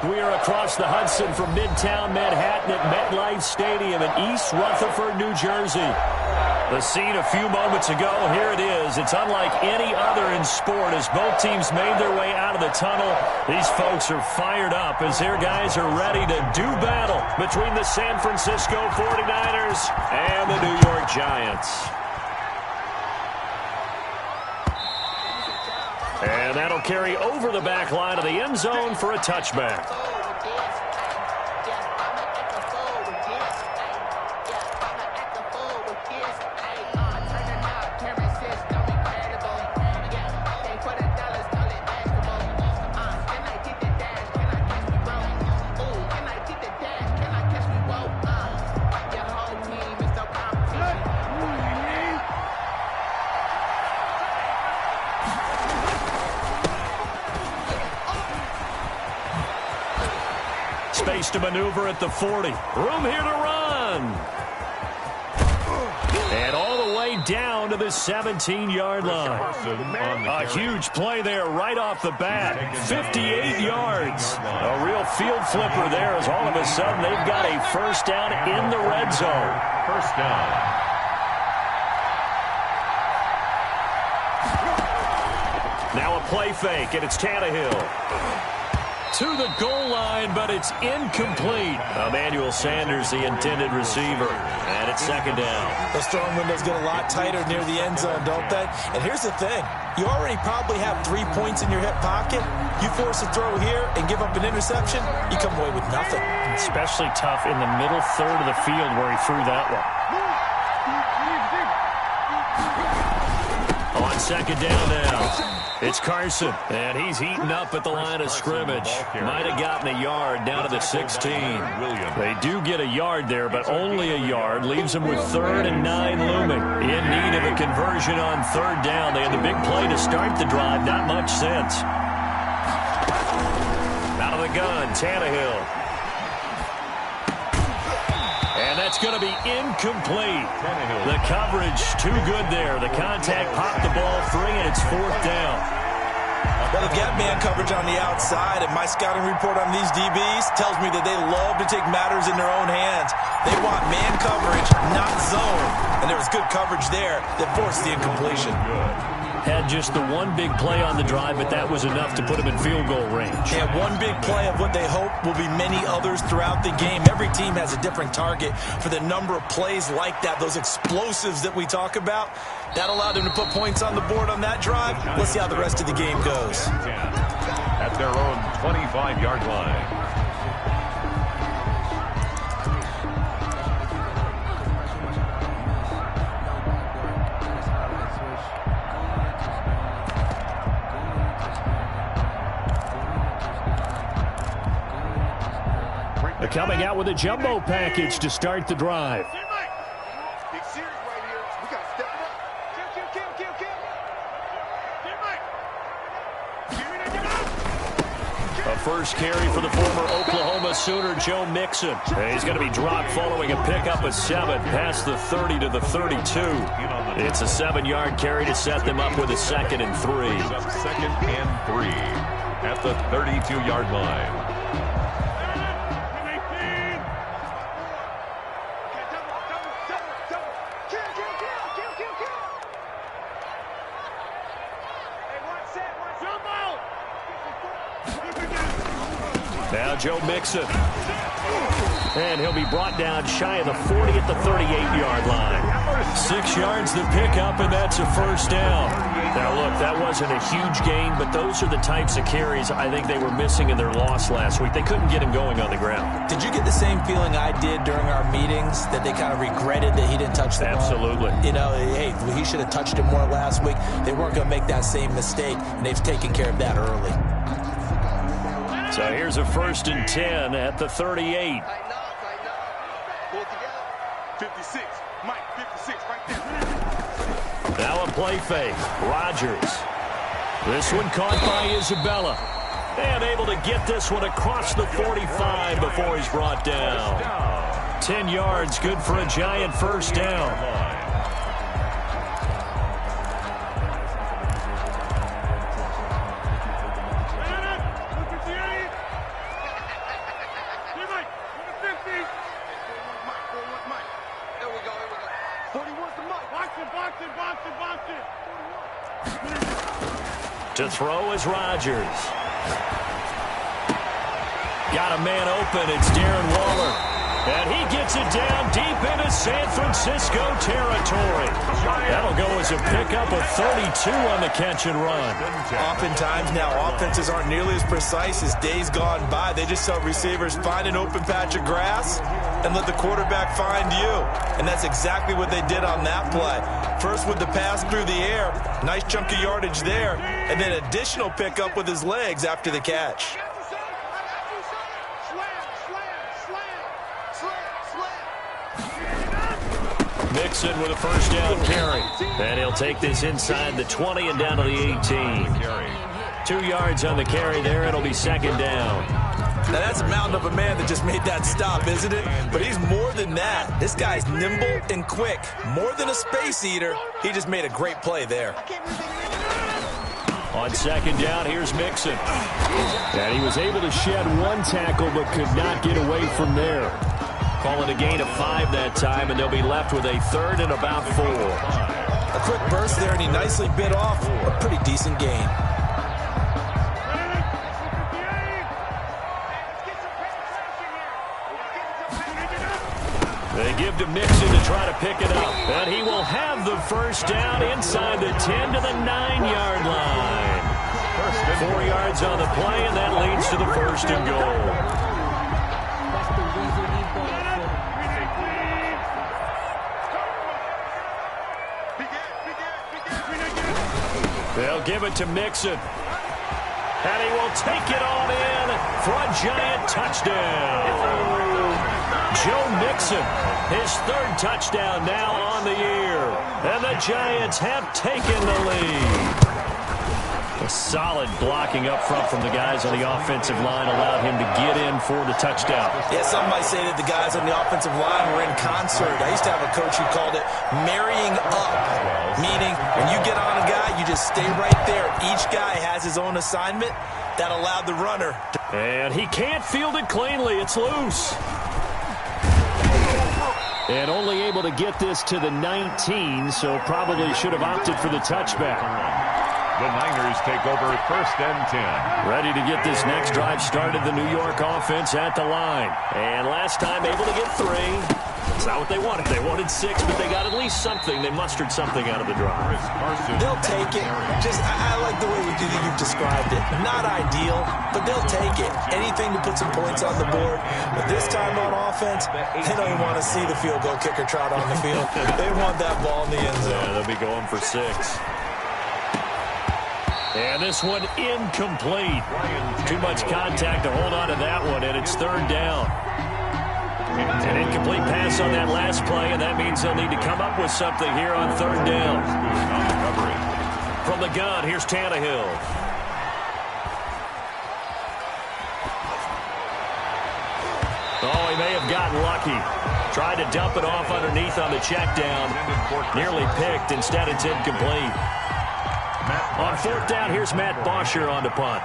We are across the Hudson from Midtown Manhattan at MetLife Stadium in East Rutherford, New Jersey. The scene a few moments ago, here it is. It's unlike any other in sport as both teams made their way out of the tunnel. These folks are fired up as their guys are ready to do battle between the San Francisco 49ers and the New York Giants. And that'll carry over the back line of the end zone for a touchback. Space to maneuver at the 40. Room here to run. And all the way down to the 17-yard line. A huge play there right off the bat. 58 yards. A real field flipper there as all of a sudden they've got a first down in the red zone. First down. Now a play fake, and it's Tannehill. To the goal line, but it's incomplete. Emmanuel Sanders, the intended receiver. And it's second down. Those throwing windows get a lot tighter near the end zone, don't they? And here's the thing. You already probably have 3 points in your hip pocket. You force a throw here and give up an interception, you come away with nothing. Especially tough in the middle third of the field where he threw that one. On second down now. It's Carson, and he's heating up at the line of scrimmage. Might have gotten a yard down to the 16. They do get a yard there, but only a yard. Leaves them with 3rd and 9 looming. In need of a conversion on 3rd down. They had the big play to start the drive. Not much sense. Out of the gun, Tannehill. And that's going to be incomplete. The coverage too good there. The contact popped the ball free, and it's 4th down. Well, they've got man coverage on the outside, and my scouting report on these DBs tells me that they love to take matters in their own hands. They want man coverage, not zone. And there was good coverage there that forced the incompletion. Had just the one big play on the drive, but that was enough to put him in field goal range. And one big play of what they hope will be many others throughout the game. Every team has a different target for the number of plays like that, those explosives that we talk about. That allowed them to put points on the board on that drive. Let's see how the rest of the game goes. At their own 25-yard line. They're coming out with a jumbo package to start the drive. Big series right here. We got to step it up. A first carry for the former Oklahoma Sooner, Joe Mixon. He's going to be dropped following a pickup of 7 past the 30 to the 32. It's a 7-yard carry to set them up with a 2nd and 3. 2nd and 3 at the 32-yard line. Now Joe Mixon. And he'll be brought down shy of the 40 at the 38-yard line. 6 yards to pick up, and that's a first down. Now, look, that wasn't a huge gain, but those are the types of carries I think they were missing in their loss last week. They couldn't get him going on the ground. Did you get the same feeling I did during our meetings, that they kind of regretted that he didn't touch the ball? Absolutely. You know, hey, he should have touched it more last week. They weren't going to make that same mistake, and they've taken care of that early. So here's a 1st and 10 at the 38. 56. Mike, 56 right there. Now a play fake. Rodgers. This one caught by Isabella. And able to get this one across the 45 before he's brought down. 10 yards, good for a Giant first down. To throw is Rodgers. Got a man open. It's Darren Waller. And he gets it down deep into San Francisco territory. That'll go as a pickup of 32 on the catch and run. Oftentimes now, offenses aren't nearly as precise as days gone by. They just tell receivers, find an open patch of grass and let the quarterback find you. And that's exactly what they did on that play. First with the pass through the air, nice chunk of yardage there, and then additional pickup with his legs after the catch. Mixon with a first down carry. And he'll take this inside the 20 and down to the 18. 2 yards on the carry there. It'll be second down. Now, that's a mountain of a man that just made that stop, isn't it? But he's more than that. This guy's nimble and quick. More than a space eater. He just made a great play there. On second down, here's Mixon. And he was able to shed 1 tackle but could not get away from there. Call it a gain of 5 that time, and they'll be left with a third and about 4. A quick burst there, and he nicely bit off a pretty decent gain. They give to Mixon to try to pick it up. And he will have the first down inside the 10 to the 9-yard line. 4 yards on the play, and that leads to the first and goal. They'll give it to Mixon. And he will take it on in for a giant touchdown. Joe Mixon, his 3rd touchdown now on the year. And the Giants have taken the lead. A solid blocking up front from the guys on the offensive line allowed him to get in for the touchdown. Yeah, some might say that the guys on the offensive line were in concert. I used to have a coach who called it marrying up, meaning when you get on a guy, you just stay right there. Each guy has his own assignment. That allowed the runner. And he can't field it cleanly. It's loose. And only able to get this to the 19, so probably should have opted for the touchback. The Niners take over 1st and 10. Ready to get this next drive started, the New York offense at the line. And last time able to get 3. That's not what they wanted. They wanted 6, but they got at least something. They mustered something out of the drive. They'll take it. I like the way you've described it. Not ideal, but they'll take it. Anything to put some points on the board. But this time on offense, they don't even want to see the field goal kicker trot on the field. They want that ball in the end zone. Yeah, they'll be going for 6. And this one incomplete. Too much contact to hold on to that one, and it's 3rd down. An incomplete pass on that last play, and that means they'll need to come up with something here on 3rd down. From the gun, here's Tannehill. Oh, he may have gotten lucky. Tried to dump it off underneath on the check down. Nearly picked. Instead, it's incomplete. On 4th down, here's Matt Bosher on the punt.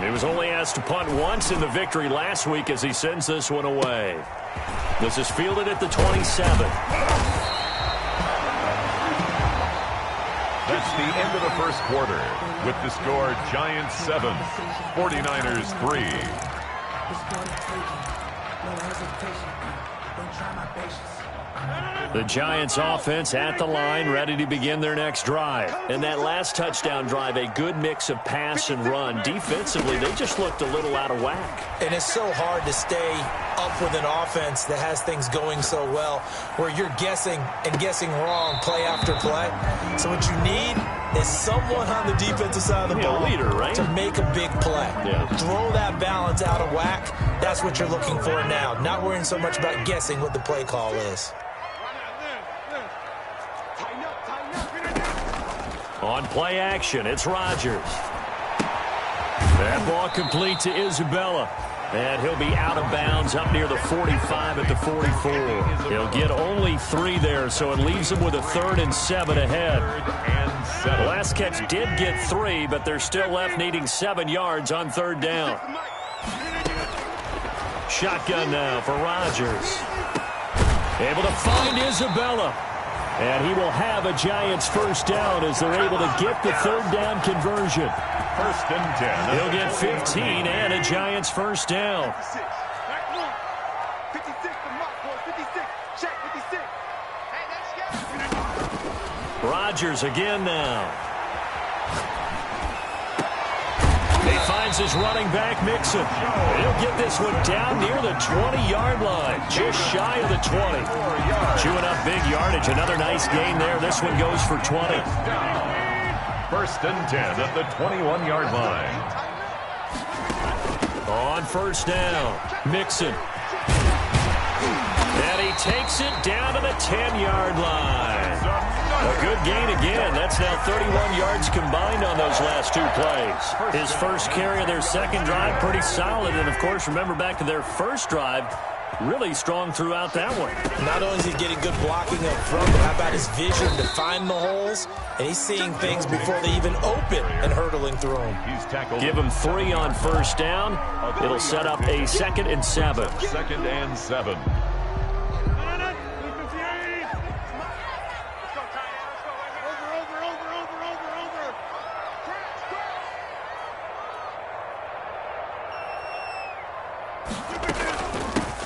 He was only asked to punt once in the victory last week as he sends this one away. This is fielded at the 27. That's the end of the first quarter. With the score, Giants 7, 49ers 3. The Giants offense at the line, ready to begin their next drive. And that last touchdown drive, a good mix of pass and run. Defensively, they just looked a little out of whack. And it's so hard to stay up with an offense that has things going so well, where you're guessing and guessing wrong play after play. So what you need is someone on the defensive side of the ball, a leader, right? to make a big play. Yeah. Throw that balance out of whack. That's what you're looking for now. Not worrying so much about guessing what the play call is. On play action, it's Rodgers. That ball complete to Isabella. And he'll be out of bounds up near the 45 at the 44. He'll get only 3 there, so it leaves him with a 3rd and 7 ahead. The last catch did get 3, but they're still left needing 7 yards on 3rd down. Shotgun now for Rodgers. Able to find Isabella. And he will have a Giants first down as they're able to get the third down conversion. First and 10. He'll get 15 and a Giants first down. 56 for Mark, boy. 56. Check 56. Hey, let's go. Rodgers again now. He finds his running back, Mixon. He'll get this one down near the 20-yard line, just shy of the 20. Chewing up big yardage. Another nice gain there. This one goes for 20. First and 10 at the 21-yard line. On first down, Mixon. And he takes it down to the 10-yard line. A good gain again. That's now 31 yards combined on those last two plays. His first carry of their second drive, pretty solid. And, of course, remember back to their first drive, really strong throughout that one. Not only is he getting good blocking up front, but how about his vision to find the holes? And he's seeing things before they even open and hurdling through them. He's tackled. Give him 3 on first down. It'll set up a 2nd and 7. 2nd and 7.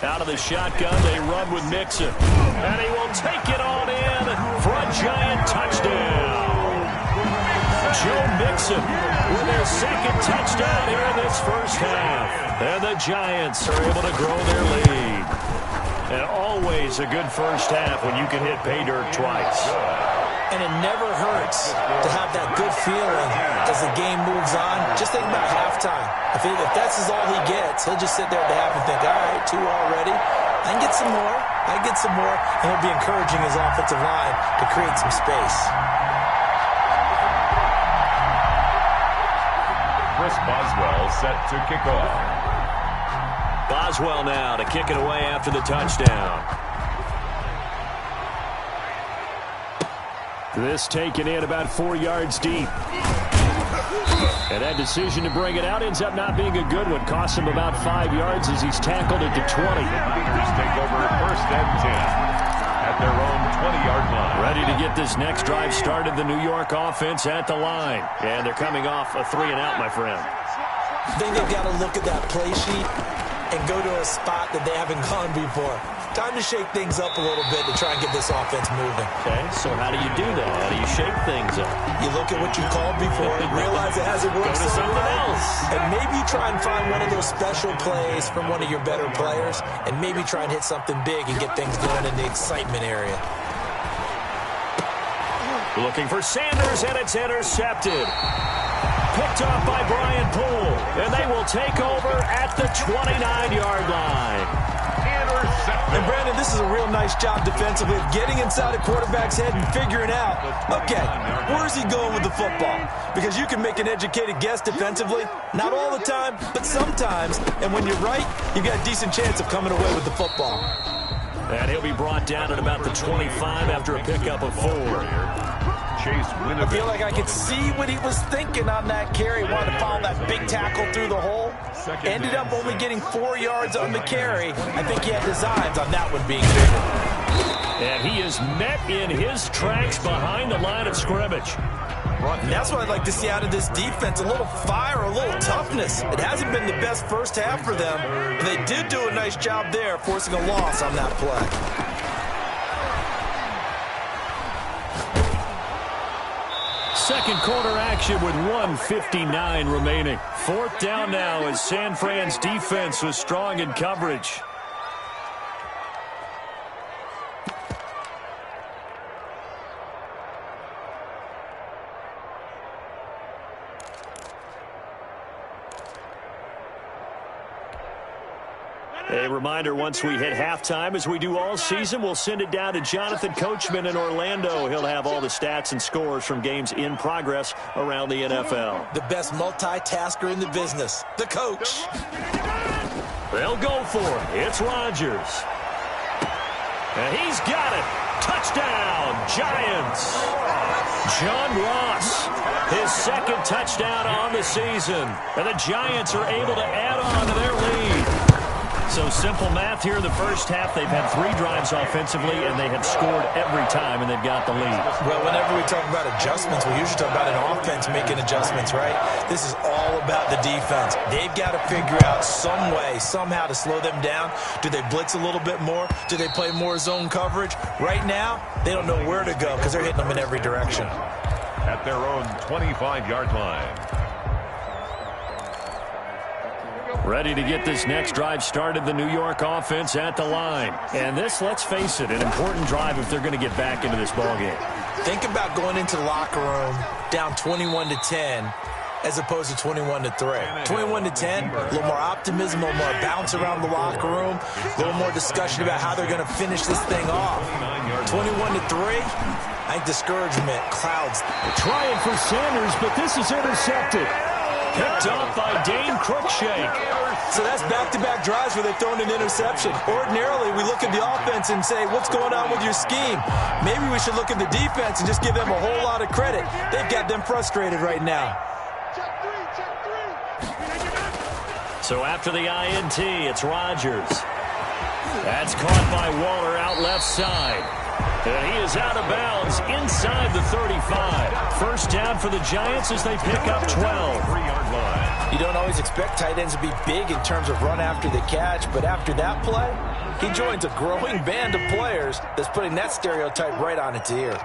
Out of the shotgun, they run with Mixon. And he will take it on in for a Giant touchdown. Joe Mixon with their second touchdown here in this first half. And the Giants are able to grow their lead. And always a good first half when you can hit pay dirt twice. And it never hurts to have that good feeling as the game moves on. Just think about halftime. If that's all he gets, he'll just sit there at the half and think, all right, 2 already. I can get some more. I can get some more. And he'll be encouraging his offensive line to create some space. Chris Boswell set to kick off. Boswell now to kick it away after the touchdown. This taken in about 4 yards deep. And that decision to bring it out ends up not being a good one. Costs him about 5 yards as he's tackled it to 20. Tigers take over first and 10 at their own 20-yard line. Ready to get this next drive started, the New York offense at the line. And they're coming off a 3-and-out, my friend. I think they've got to look at that play sheet and go to a spot that they haven't gone before. Time to shake things up a little bit to try and get this offense moving. Okay, so how do you do that? How do you shake things up? You look at what you called before and realize it hasn't worked Go to something else. And maybe you try and find one of those special plays from one of your better players and maybe try and hit something big and get things going in the excitement area. Looking for Sanders, and it's intercepted. Picked off by Brian Poole, and they will take over at the 29-yard line. And, Brandon, this is a real nice job defensively of getting inside a quarterback's head and figuring out, okay, where's he going with the football? Because you can make an educated guess defensively, not all the time, but sometimes. And when you're right, you've got a decent chance of coming away with the football. And he'll be brought down at about the 25 after a pickup of 4. I feel like I could see what he was thinking on that carry. Wanted to follow that big tackle through the hole. Ended up only getting 4 yards on the carry. I think he had designs on that one being bigger. And he is met in his tracks behind the line of scrimmage. And that's what I'd like to see out of this defense. A little fire, a little toughness. It hasn't been the best first half for them, but they did do a nice job there, forcing a loss on that play. Second quarter action with 1:59 remaining. 4th down now as San Fran's defense was strong in coverage. A reminder, once we hit halftime, as we do all season, we'll send it down to Jonathan Coachman in Orlando. He'll have all the stats and scores from games in progress around the NFL. The best multitasker in the business, the coach. They'll go for it. It's Rodgers. And he's got it. Touchdown, Giants. John Ross, his second touchdown on the season. And the Giants are able to add on to their lead. So simple math here in the first half. They've had 3 drives offensively, and they have scored every time, and they've got the lead. Well, whenever we talk about adjustments, we usually talk about an offense making adjustments, right? This is all about the defense. They've got to figure out some way, somehow to slow them down. Do they blitz a little bit more? Do they play more zone coverage? Right now, they don't know where to go because they're hitting them in every direction. At their own 25-yard line. Ready to get this next drive started, the New York offense at the line. And this, let's face it, an important drive if they're going to get back into this ballgame. Think about going into the locker room down 21-10 as opposed to 21-3. 21-10, a little more optimism, a little more bounce around the locker room, a little more discussion about how they're going to finish this thing off. 21-3, I think discouragement clouds. Trying for Sanders, but this is intercepted. Picked up by Dane Cruikshank. So that's back-to-back drives where they've thrown an interception. Ordinarily, we look at the offense and say, what's going on with your scheme? Maybe we should look at the defense and just give them a whole lot of credit. They've got them frustrated right now. So after the INT, it's Rodgers. That's caught by Waller out left side. And he is out of bounds inside the 35. First down for the Giants as they pick up 12. 3-yard line. You don't always expect tight ends to be big in terms of run after the catch, but after that play, he joins a growing band of players that's putting that stereotype right on its ear.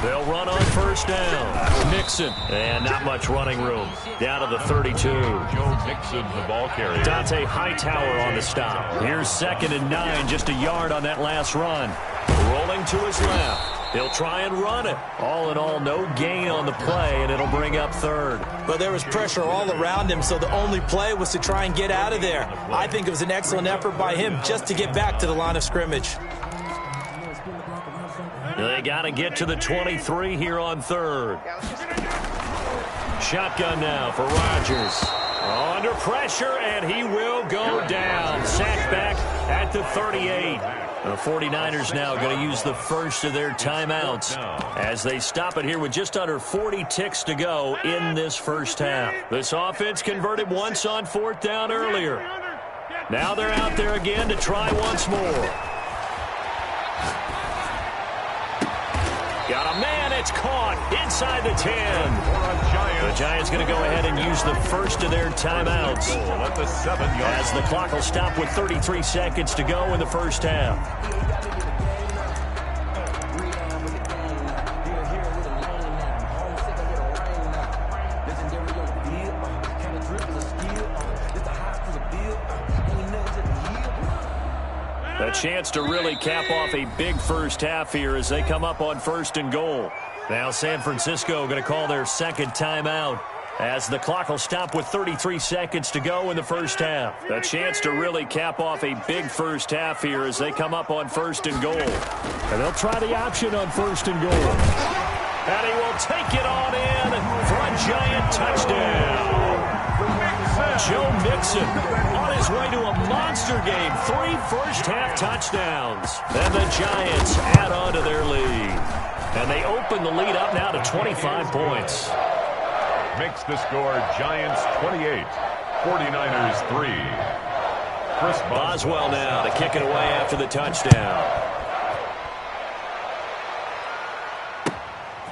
They'll run on first down. Mixon. And not much running room. Down to the 32. Joe Mixon, the ball carrier. Dante Hightower on the stop. Here's 2nd and 9, just a yard on that last run. Rolling to his left. He'll try and run it. All in all, no gain on the play, and it'll bring up 3rd. Well, there was pressure all around him, so the only play was to try and get out of there. I think it was an excellent effort by him just to get back to the line of scrimmage. They got to get to the 23 here on 3rd. Shotgun now for Rodgers. Under pressure, and he will go down. Sacked back at the 38. The 49ers now going to use the first of their timeouts as they stop it here with just under 40 ticks to go in this first half. This offense converted once on 4th down earlier. Now they're out there again to try once more. Got a man, it's caught inside the 10. The Giants going to go ahead and use the first of their timeouts At the 7-yard as the clock will stop with 33 seconds to go in the first half. A chance to really cap off a big first half here as they come up on 1st and goal. Now San Francisco going to call their 2nd timeout as the clock will stop with 33 seconds to go in the first half. A chance to really cap off a big first half here as they come up on 1st and goal. And they'll try the option on 1st and goal. And he will take it on in for a Giant touchdown. Joe Mixon on his way to a monster game. 3 first-half touchdowns. And the Giants add on to their lead. And they open the lead up now to 25 points. makes the score Giants 28, 49ers 3. Chris Boswell now to kick it away after the touchdown.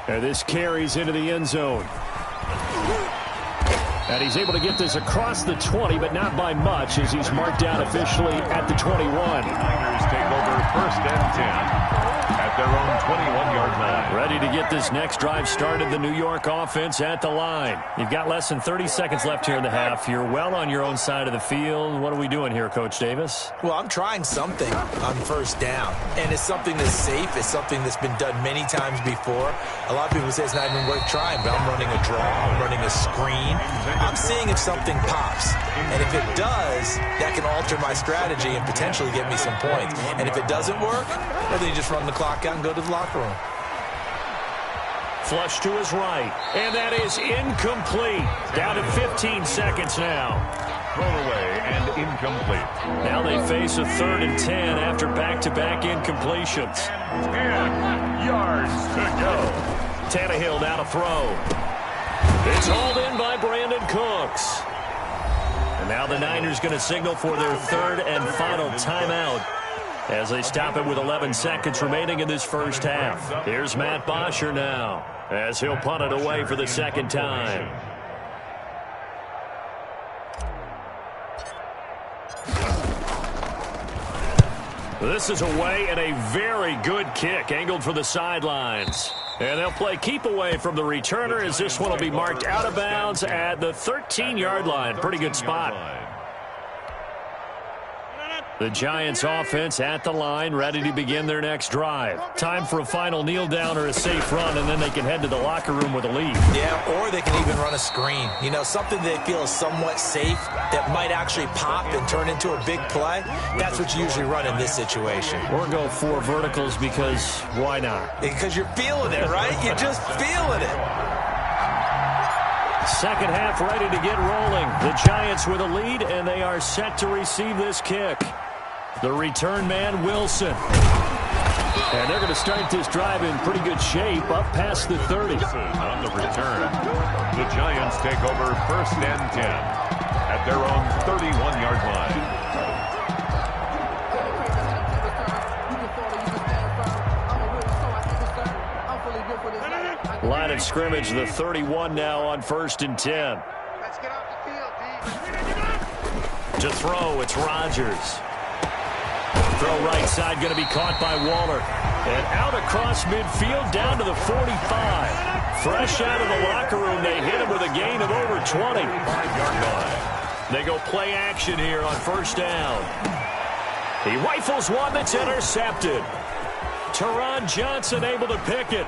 And this carries into the end zone. And he's able to get this across the 20, but not by much, as he's marked down officially at the 21. Niners take over 1st and 10 at their own 21-yard line. Ready to get this next drive started, the New York offense at the line. You've got less than 30 seconds left here in the half. You're well on your own side of the field. What are we doing here, Coach Davis? Well, I'm trying something on 1st down, and it's something that's safe. It's something that's been done many times before. A lot of people say it's not even worth trying, but I'm running a draw. I'm running a screen. I'm seeing if something pops, and if it does, that can alter my strategy and potentially get me some points. And if it doesn't work, well, then you just run the clock out and go to the locker room. Flush to his right, and that is incomplete. Down to 15 seconds now. Thrown away and incomplete. Now they face a 3rd and 10 after back-to-back incompletions. 10 yards to go. Tannehill now to throw. It's hauled in by Brandon Cooks. And And now the Niners going to signal for their third and final timeout as they stop it with 11 seconds remaining in this first half. Here's Matt Bosher now as he'll punt it away for the second time. This is away and a very good kick angled for the sidelines. And they'll play keep away from the returner as this one will be marked out of bounds at the 13-yard line. Pretty good spot. The Giants offense at the line, ready to begin their next drive. Time for a final kneel down or a safe run, and then they can head to the locker room with a lead. Yeah, or they can even run a screen. You know, something they feel is somewhat safe that might actually pop and turn into a big play. That's what you usually run in this situation. Or go 4 verticals because why not? Because you're feeling it, right? You're just feeling it. Second half ready to get rolling. The Giants with a lead, and they are set to receive this kick. The return man, Wilson. And they're going to start this drive in pretty good shape, up past the 30. On the return, the Giants take over first and 10 at their own 31-yard line. Line of scrimmage, the 31 now on first and 10. Let's get off the field, D. To throw, it's Rodgers. Throw right side, going to be caught by Waller. And out across midfield, down to the 45. Fresh out of the locker room, they hit him with a gain of over 20. 5-yard line. They go play action here on first down. He rifles one that's intercepted. Teron Johnson able to pick it.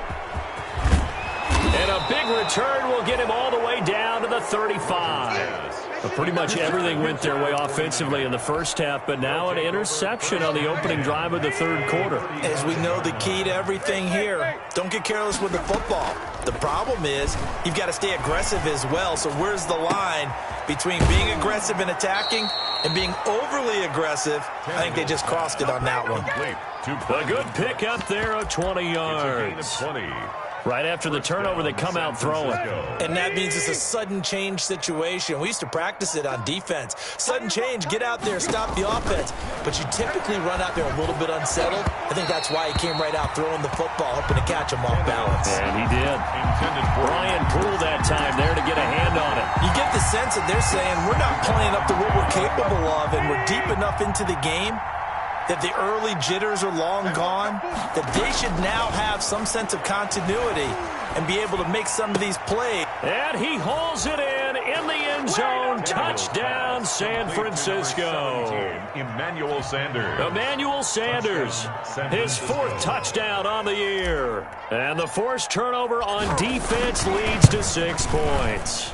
And a big return will get him all the way down to the 35. But pretty much everything went their way offensively in the first half, but now an interception on the opening drive of the third quarter. As we know, the key to everything here, don't get careless with the football. The problem is you've got to stay aggressive as well. So where's the line between being aggressive and attacking and being overly aggressive? I think they just crossed it on that one. A good pick up there of 20 yards. Right after the turnover, they come out throwing. And that means it's a sudden change situation. We used to practice it on defense. Sudden change, get out there, stop the offense. But you typically run out there a little bit unsettled. I think that's why he came right out throwing the football, hoping to catch him off balance. And he did. Ryan Poole that time there to get a hand on it. You get the sense that they're saying we're not playing up to what we're capable of, and we're deep enough into the game that the early jitters are long gone, that they should now have some sense of continuity and be able to make some of these plays. And he hauls it in the end zone. Touchdown, San Francisco. Emmanuel Sanders. Emmanuel Sanders, his 4th touchdown on the year. And the forced turnover on defense leads to 6 points.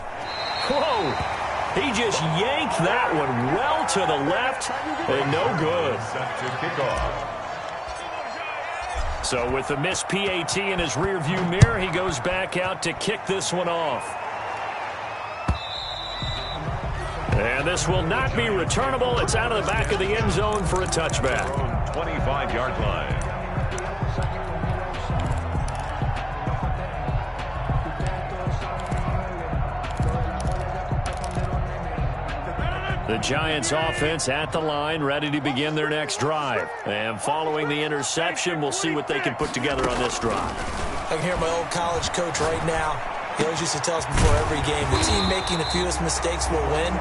Whoa. He just yanked that one well to the left and no good. Set to kick off. So with the missed PAT in his rearview mirror, he goes back out to kick this one off. And this will not be returnable. It's out of the back of the end zone for a touchback. 25-yard line. The Giants offense at the line, ready to begin their next drive. And following the interception, we'll see what they can put together on this drive. I can hear my old college coach right now. He always used to tell us before every game, the team making the fewest mistakes will win.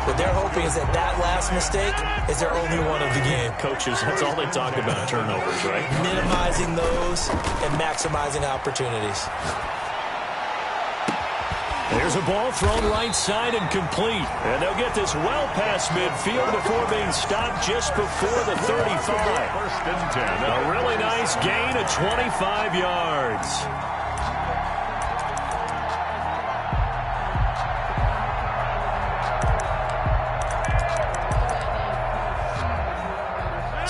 What they're hoping is that that last mistake is their only one of the game. Coaches, that's all they talk about, turnovers, right? Minimizing those and maximizing opportunities. There's a ball thrown right side and complete. And they'll get this well past midfield before being stopped just before the 35. First and 10. A really nice gain of 25 yards.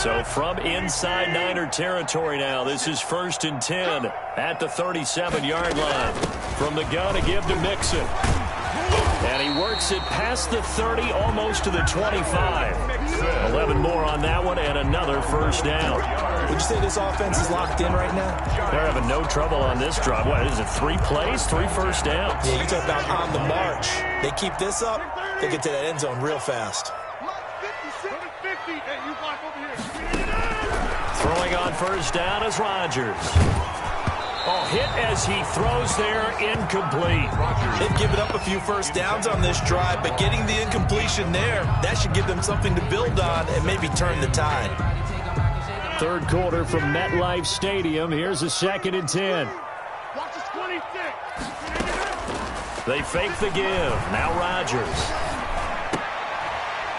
So from inside Niner territory now, this is first and 10 at the 37-yard line. From the gun, a give to Mixon. And he works it past the 30, almost to the 25. 11 more on that one, and another first down. Would you say this offense is locked in right now? They're having no trouble on this drive. What is it, 3 plays, 3 first downs? Yeah, you talk about on the march. They keep this up, They get to that end zone real fast. Throwing on first down is Rodgers. Oh, hit as he throws there, incomplete. They've given up a few first downs on this drive, but getting the incompletion there, that should give them something to build on and maybe turn the tide. Third quarter from MetLife Stadium. Here's a 2nd and 10. They fake the give. Now Rodgers.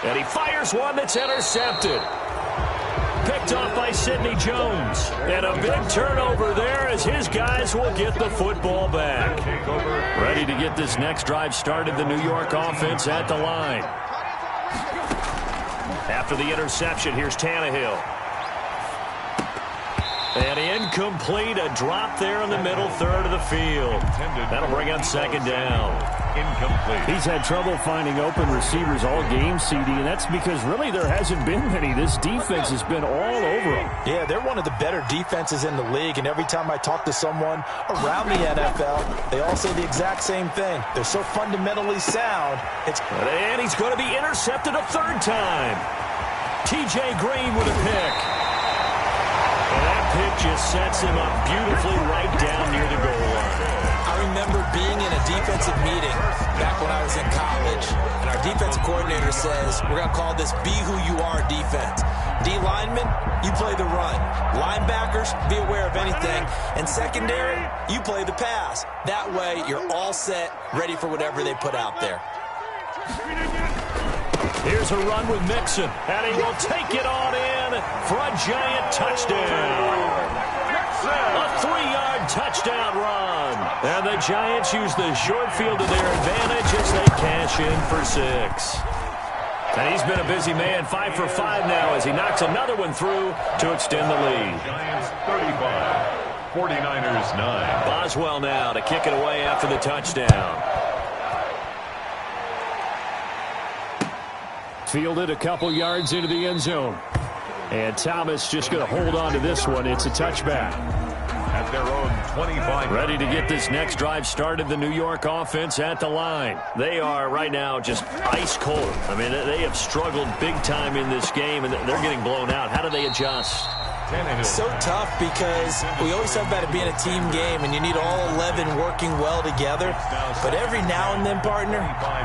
And he fires one that's intercepted. Picked off by Sidney Jones. And a big turnover there as his guys will get the football back. Ready to get this next drive started, the New York offense at the line. After the interception, here's Tannehill. And incomplete, a drop there in the middle third of the field. That'll bring up 2nd down. Incomplete. He's had trouble finding open receivers all game, CD, and that's because really there hasn't been many. This defense has been all over them. Yeah, they're one of the better defenses in the league, and every time I talk to someone around the NFL, they all say the exact same thing. They're so fundamentally sound. And he's going to be intercepted a 3rd time. T.J. Green with a pick. And that pick just sets him up beautifully right down near the goal line. I remember being in a defensive meeting back when I was in college, and our defensive coordinator says, we're going to call this Be Who You Are defense. D linemen, you play the run. Linebackers, be aware of anything. And secondary, you play the pass. That way, you're all set, ready for whatever they put out there. Here's a run with Mixon, and he will take it on in for a giant touchdown. A 3-yard touchdown run. And the Giants use the short field to their advantage as they cash in for 6. And he's been a busy man, 5 for 5 now as he knocks another one through to extend the lead. Giants 35, 49ers 9. Boswell now to kick it away after the touchdown. Fielded a couple yards into the end zone. And Thomas just going to hold on to this one. It's a touchback. At their own 25. Ready to get this next drive started, the New York offense at the line. They are right now just ice cold. I mean, they have struggled big time in this game, and they're getting blown out. How do they adjust? So tough because we always talk about it being a team game, and you need all 11 working well together. But every now and then, partner,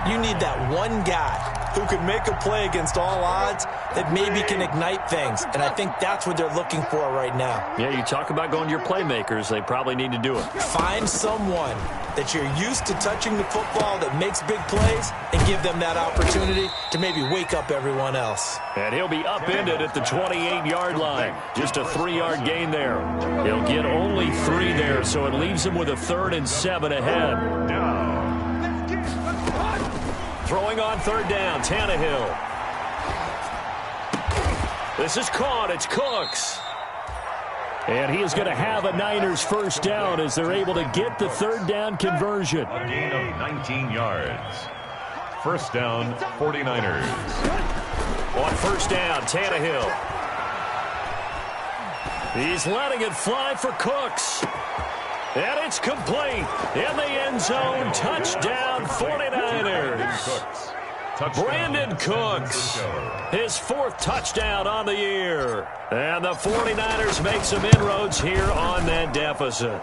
you need that one guy who can make a play against all odds that maybe can ignite things. And I think that's what they're looking for right now. Yeah, you talk about going to your playmakers. They probably need to do it. Find someone that you're used to touching the football that makes big plays and give them that opportunity to maybe wake up everyone else. And he'll be upended at the 28-yard line. Just a 3-yard gain there. He'll get only 3 there, so it leaves him with a 3rd and 7 ahead. Throwing on 3rd down, Tannehill. This is caught. It's Cooks. And he is going to have a Niners first down as they're able to get the 3rd down conversion. A gain of 19 yards. First down, 49ers. On first down, Tannehill. He's letting it fly for Cooks. And it's complete. In the end zone, touchdown 49ers. Brandon Cooks, his 4th touchdown on the year. And the 49ers make some inroads here on that deficit.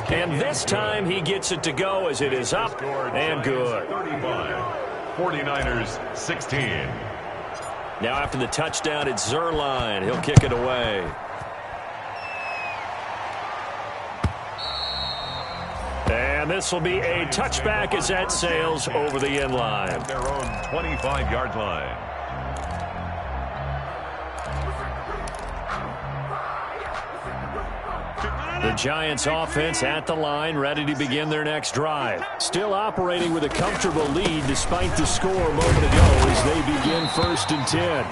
And this time he gets it to go as it is up and good. 35, 49ers 16. Now after the touchdown, it's Zerline. He'll kick it away. And this will be a touchback as that sails over the end line. At their own 25-yard line. The Giants offense at the line, ready to begin their next drive. Still operating with a comfortable lead despite the score a moment ago as they begin 1st and 10.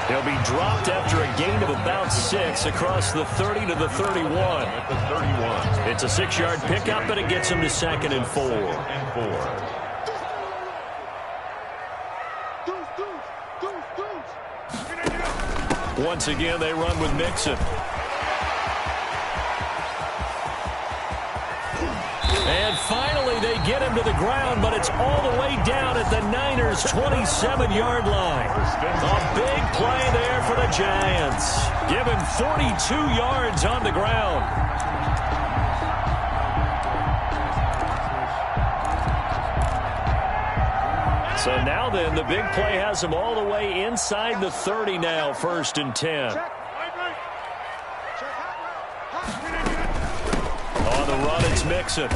They'll be dropped after a gain of about 6 across the 30 to the 31. At the 31. It's a 6-yard pickup, but it gets them to 2nd and 4. Once again, they run with And finally, they get him to the ground, but it's all the way down at the Niners' 27-yard line. A big play there for the Giants. Give him 42 yards on the ground. So now then, the big play has him all the way inside the 30 now, 1st and 10. On the run, it's Mixon.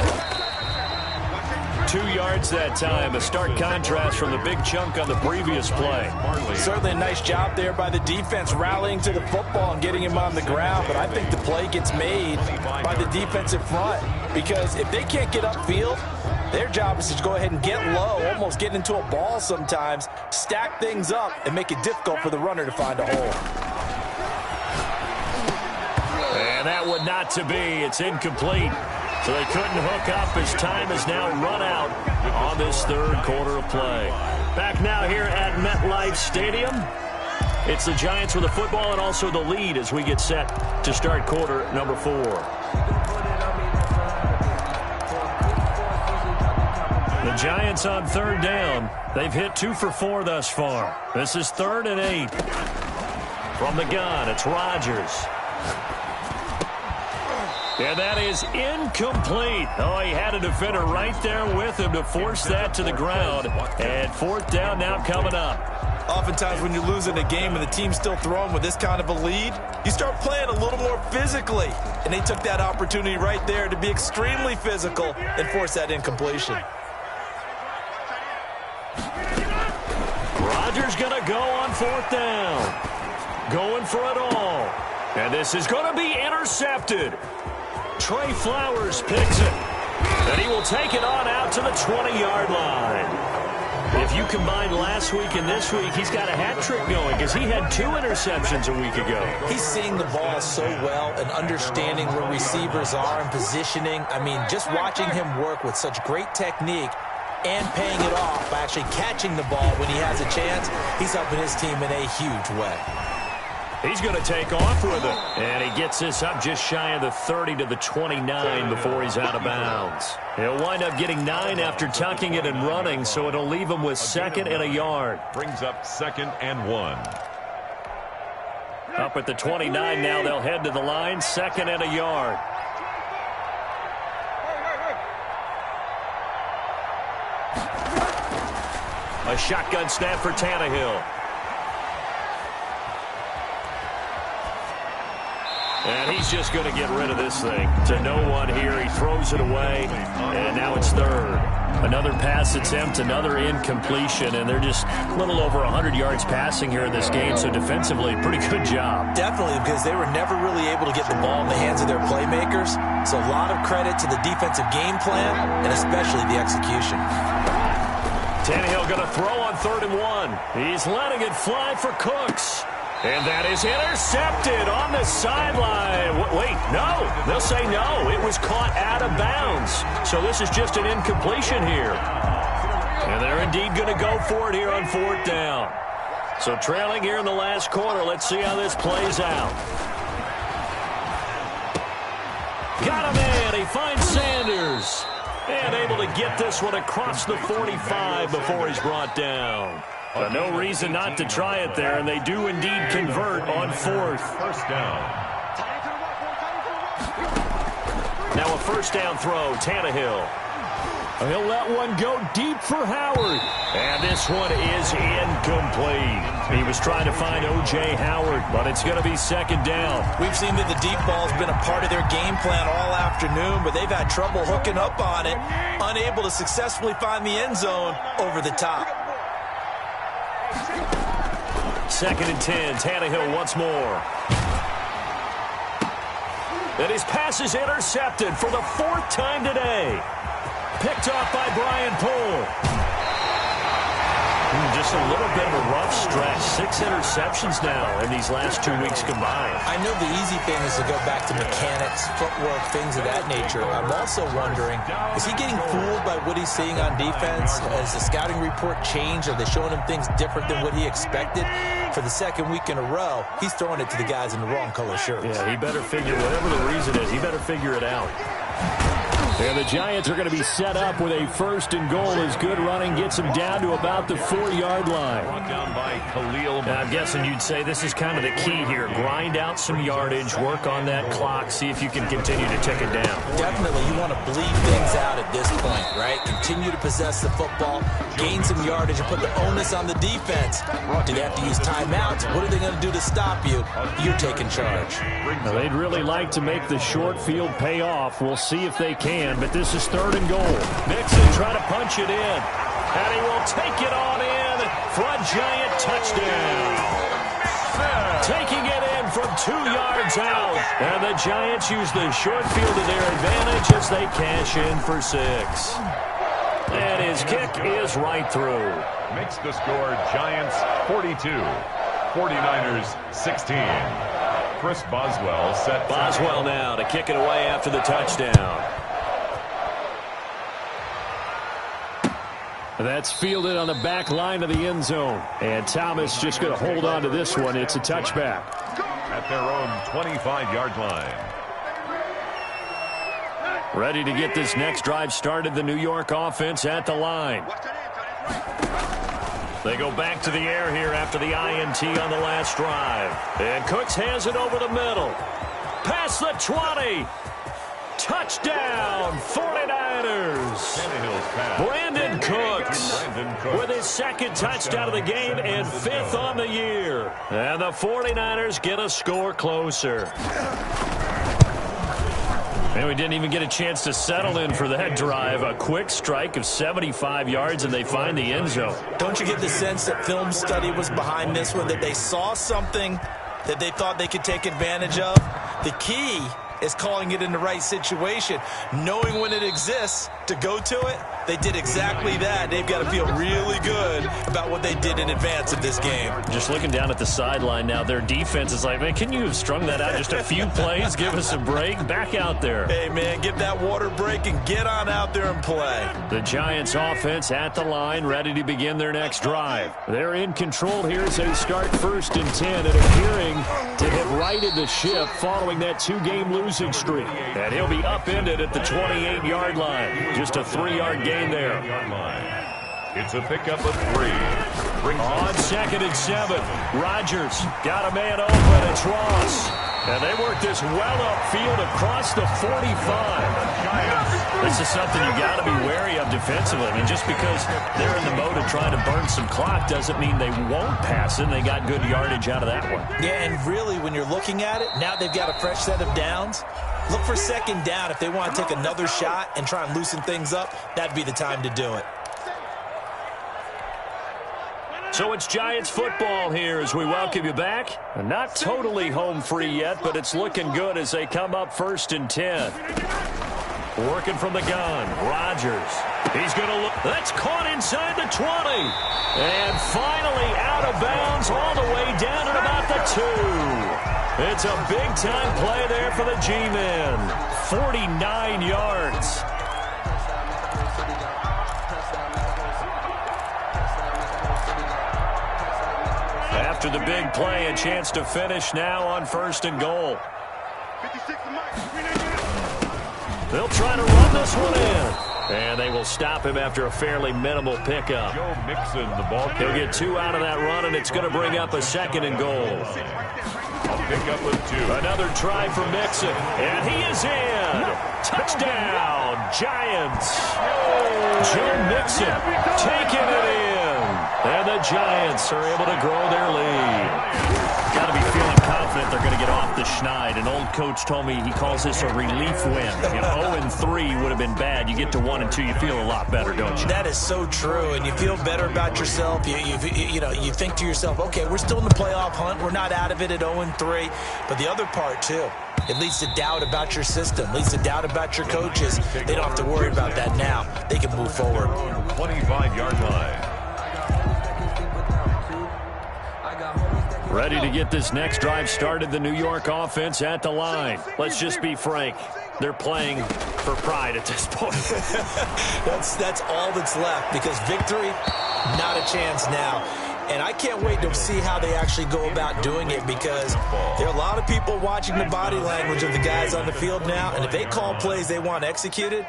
2 yards that time. A stark contrast from the big chunk on the previous play. Certainly a nice job there by the defense rallying to the football and getting him on the ground. But I think the play gets made by the defensive front. Because if they can't get upfield, their job is to go ahead and get low, almost get into a ball sometimes, stack things up, and make it difficult for the runner to find a hole. And that one not to be. It's incomplete. So they couldn't hook up as time has now run out on this 3rd quarter of play. Back now here at MetLife Stadium. It's the Giants with the football and also the lead as we get set to start quarter number 4. The Giants on 3rd down. They've hit 2 for 4 thus far. This is 3rd and 8. From the gun, it's Rodgers. And that is incomplete. Oh, he had a defender right there with him to force that to the ground. And 4th down now coming up. Oftentimes when you're losing a game and the team's still throwing with this kind of a lead, you start playing a little more physically. And they took that opportunity right there to be extremely physical and force that incompletion. Rodgers going to go on 4th down. Going for it all. And this is going to be intercepted. Trey Flowers picks it. And he will take it on out to the 20-yard line. If you combine last week and this week, he's got a hat trick going because he had 2 interceptions a week ago. He's seeing the ball so well and understanding where receivers are and positioning. I mean, just watching him work with such great technique and paying it off by actually catching the ball when he has a chance, he's helping his team in a huge way. He's going to take off with it. And he gets this up just shy of the 30 to the 29 before he's out of bounds. He'll wind up getting 9 after tucking it and running, so it'll leave him with 2nd and a yard. Brings up 2nd and 1. Up at the 29 now, they'll head to the line, 2nd and a yard. A shotgun snap for Tannehill. And he's just going to get rid of this thing to no one here. He throws it away, and now it's 3rd. Another pass attempt, another incompletion, and they're just a little over 100 yards passing here in this game, so defensively, pretty good job. Definitely, because they were never really able to get the ball in the hands of their playmakers, so a lot of credit to the defensive game plan, and especially the execution. Tannehill going to throw on 3rd and 1. He's letting it fly for Cooks. And that is intercepted on the sideline. Wait, no. They'll say no. It was caught out of bounds. So this is just an incompletion here. And they're indeed going to go for it here on 4th down. So trailing here in the last quarter. Let's see how this plays out. Got a man. He finds Sanders. And able to get this one across the 45 before he's brought down. But no reason not to try it there, and they do indeed convert on 4th. 1st down. Now a 1st down throw, Tannehill. He'll let one go deep for Howard. And this one is incomplete. He was trying to find O.J. Howard, but it's going to be 2nd down. We've seen that the deep ball's been a part of their game plan all afternoon, but they've had trouble hooking up on it, unable to successfully find the end zone over the top. 2nd and 10, Tannehill once more. And his pass is intercepted for the 4th time today. Picked off by Brian Poole. Just a little bit of a rough stretch. 6 interceptions now in these last 2 weeks combined. I know the easy thing is to go back to mechanics, footwork, things of that nature. I'm also wondering, is he getting fooled by what he's seeing on defense? Has the scouting report changed? Are they showing him things different than what he expected? For the 2nd week in a row, he's throwing it to the guys in the wrong color shirts. Yeah, he better figure, whatever the reason is, he better figure it out. And the Giants are going to be set up with a 1st and goal as good running gets them down to about the 4-yard line. Brought down by Khalil. Now, I'm guessing you'd say this is kind of the key here. Grind out some yardage, work on that clock, see if you can continue to tick it down. Definitely, you want to bleed things out at this point, right? Continue to possess the football, gain some yardage, and put the onus on the defense. Do they have to use timeouts? What are they going to do to stop you? You're taking charge. Now, they'd really like to make the short field pay off. We'll see if they can, but this is 3rd and goal. Mixon trying to punch it in, and he will take it on in for a Giant touchdown. Taking it in from 2 yards out, and the Giants use the short field to their advantage as they cash in for 6. And his kick is right through. Makes the score Giants 42, 49ers 16. Chris Boswell set. Boswell now to kick it away after the touchdown. That's fielded on the back line of the end zone. And Thomas just going to hold on to this one. It's a touchback. At their own 25-yard line. Ready to get this next drive started. The New York offense at the line. They go back to the air here after the INT on the last drive. And Cooks has it over the middle. Past the 20. Touchdown, 49ers. Brandon Cooks with his 2nd touchdown of the game and 5th on the year. And the 49ers get a score closer. And we didn't even get a chance to settle in for that drive. A quick strike of 75 yards, and they find the end zone. Don't you get the sense that film study was behind this one, that they saw something that they thought they could take advantage of? The key is calling it in the right situation, knowing when it exists to go to it. They did exactly that. They've got to feel really good about what they did in advance of this game. Just looking down at the sideline now, their defense is like, man, can you have strung that out just a few plays? Give us a break. Back out there. Hey, man, give that water break and get on out there and play. The Giants offense at the line, ready to begin their next drive. They're in control here as they start 1st and 10 and appearing to have righted the ship following that 2-game losing streak. And he'll be upended at the 28-yard line. Just a 3-yard gain there. It's a pickup of 3. On 2nd and 7, Rodgers got a man open. It's Ross. And they work this well upfield across the 45. This is something you got to be wary of defensively. I mean, just because they're in the mode of trying to burn some clock doesn't mean they won't pass it. And they got good yardage out of that one. Yeah, and really, when you're looking at it, now they've got a fresh set of downs. Look for 2nd down. If they want to take another shot and try and loosen things up, that'd be the time to do it. So it's Giants football here as we welcome you back. Not totally home free yet, but it's looking good as they come up 1st and 10. Working from the gun, Rodgers. He's going to look. That's caught inside the 20. And finally out of bounds all the way down at about the 2. It's a big-time play there for the G-men. 49 yards. After the big play, a chance to finish now on 1st and goal. They'll try to run this one in. And they will stop him after a fairly minimal pickup. Joe Mixon, the ball He'll get 2 out of that run, and it's going to bring up a 2nd and goal. I'll pick up with 2. Another try for Mixon, and he is in. Touchdown, Giants. Joe Mixon taking it in. And the Giants are able to grow their lead. Got to be feeling confident they're going to get off the schneid. An old coach told me he calls this a relief win. If 0-3 would have been bad, you get to 1-2, you feel a lot better, don't you? That is so true, and you feel better about yourself. You think to yourself, okay, we're still in the playoff hunt. We're not out of it at 0-3. But the other part, too, it leads to doubt about your system, leads to doubt about your coaches. They don't have to worry about that now. They can move forward. 25-yard line. Ready to get this next drive started. The New York offense at the line. Let's just be frank. They're playing for pride at this point. That's all that's left, because victory, not a chance now. And I can't wait to see how they actually go about doing it, because there are a lot of people watching the body language of the guys on the field now, and if they call plays they want executed,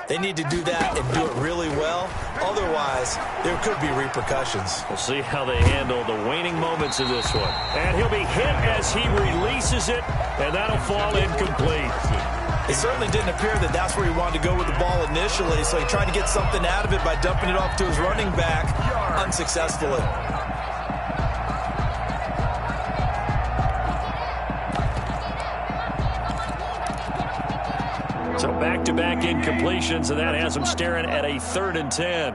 They need to do that and do it really well. Otherwise, there could be repercussions. We'll see how they handle the waning moments of this one. And he'll be hit as he releases it, and that'll fall incomplete. It certainly didn't appear that that's where he wanted to go with the ball initially, so he tried to get something out of it by dumping it off to his running back unsuccessfully. So back-to-back incompletions, and that has him staring at a 3rd and 10.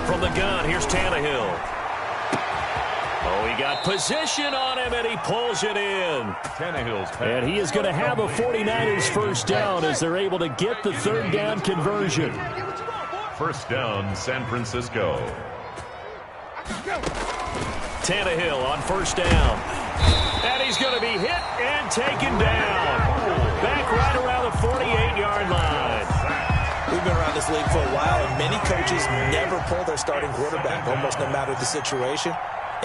From the gun, here's Tannehill. Oh, he got position on him, and he pulls it in. Tannehill's pass. And he is going to have a 49ers first down as they're able to get the 3rd down conversion. First down, San Francisco. Tannehill on first down. And he's going to be hit and taken down. Back right around the 48-yard line. We've been around this league for a while, and many coaches never pull their starting quarterback, almost no matter the situation.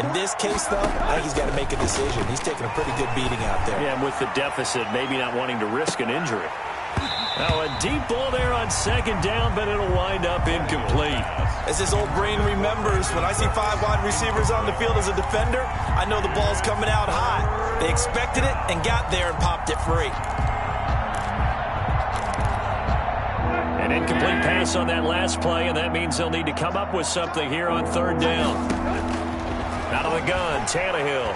In this case, though, I think he's got to make a decision. He's taking a pretty good beating out there. Yeah, and with the deficit, maybe not wanting to risk an injury. Now a deep ball there on 2nd down, but it'll wind up incomplete. As his old brain remembers, when I see 5 wide receivers on the field as a defender, I know the ball's coming out high. They expected it and got there and popped it free. An incomplete pass on that last play, and that means they'll need to come up with something here on 3rd down. Out of the gun, Tannehill.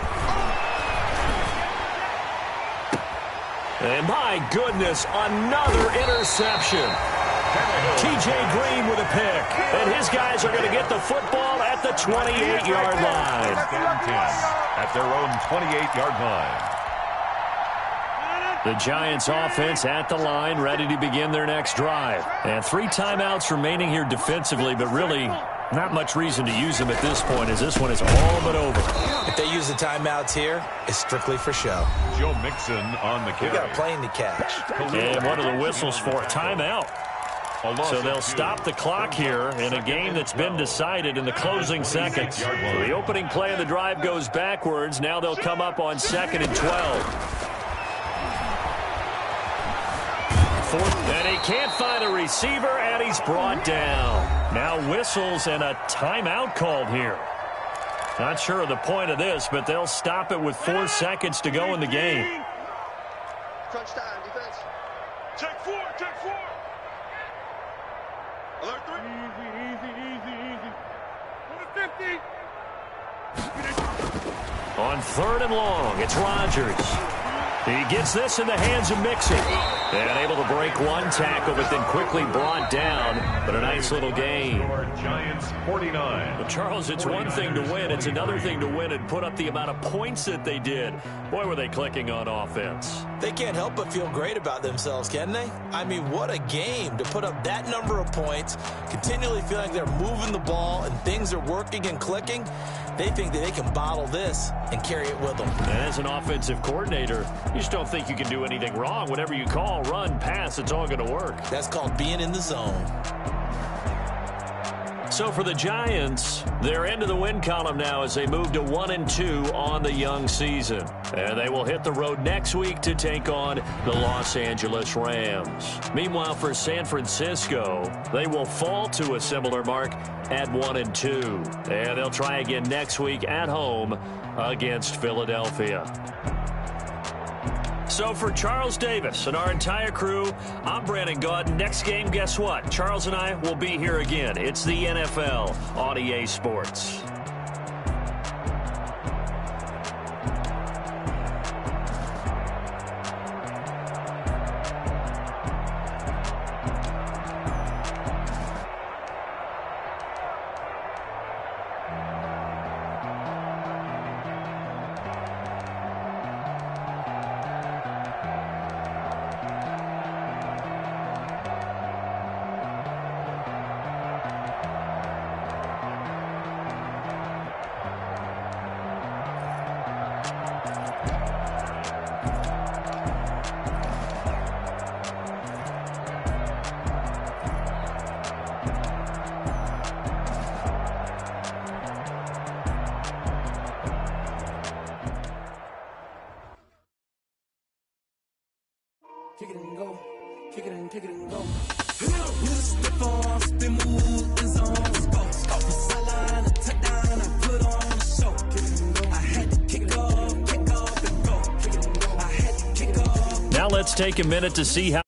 And my goodness, another interception. T.J. Green with a pick. And his guys are going to get the football at the 28-yard line. At their own 28-yard line. The Giants offense at the line, ready to begin their next drive. And 3 timeouts remaining here defensively, but really not much reason to use them at this point, as this one is all but over. If they use the timeouts here, it's strictly for show. Joe Mixon on the carry. We got a plane to catch. And what are the whistles for? Timeout. So they'll stop the clock here in a game that's been decided in the closing seconds. So the opening play of the drive goes backwards. Now they'll come up on 2nd and 12. And he can't find a receiver, and he's brought down. Now whistles and a timeout called here. Not sure of the point of this, but they'll stop it with 4 seconds to go in the game. Crunch time, defense. Check 4, check 4. Alert 3. Easy. 50. On 3rd and long, it's Rodgers. He gets this in the hands of Mixon. And able to break 1 tackle, but then quickly brought down. But a nice little gain. Giants 49. Well, Charles, it's one thing to win. It's another thing to win and put up the amount of points that they did. Boy, were they clicking on offense. They can't help but feel great about themselves, can they? I mean, what a game to put up that number of points, continually feeling they're moving the ball and things are working and clicking. They think that they can bottle this and carry it with them. And as an offensive coordinator, you just don't think you can do anything wrong. Whatever you call, run, pass, it's all going to work. That's called being in the zone. So for the Giants, they're into the win column now as they move to 1-2 on the young season. And they will hit the road next week to take on the Los Angeles Rams. Meanwhile, for San Francisco, they will fall to a similar mark at 1-2. And they'll try again next week at home against Philadelphia. So for Charles Davis and our entire crew, I'm Brandon Gaudin. Next game, guess what? Charles and I will be here again. It's the NFL on EA Sports. Kick it and go. Kick it and go. Step on, spin move, is on. Sideline, a touchdown, I put on a show. I had to kick off and go. I had to kick off. Now let's take a minute to see how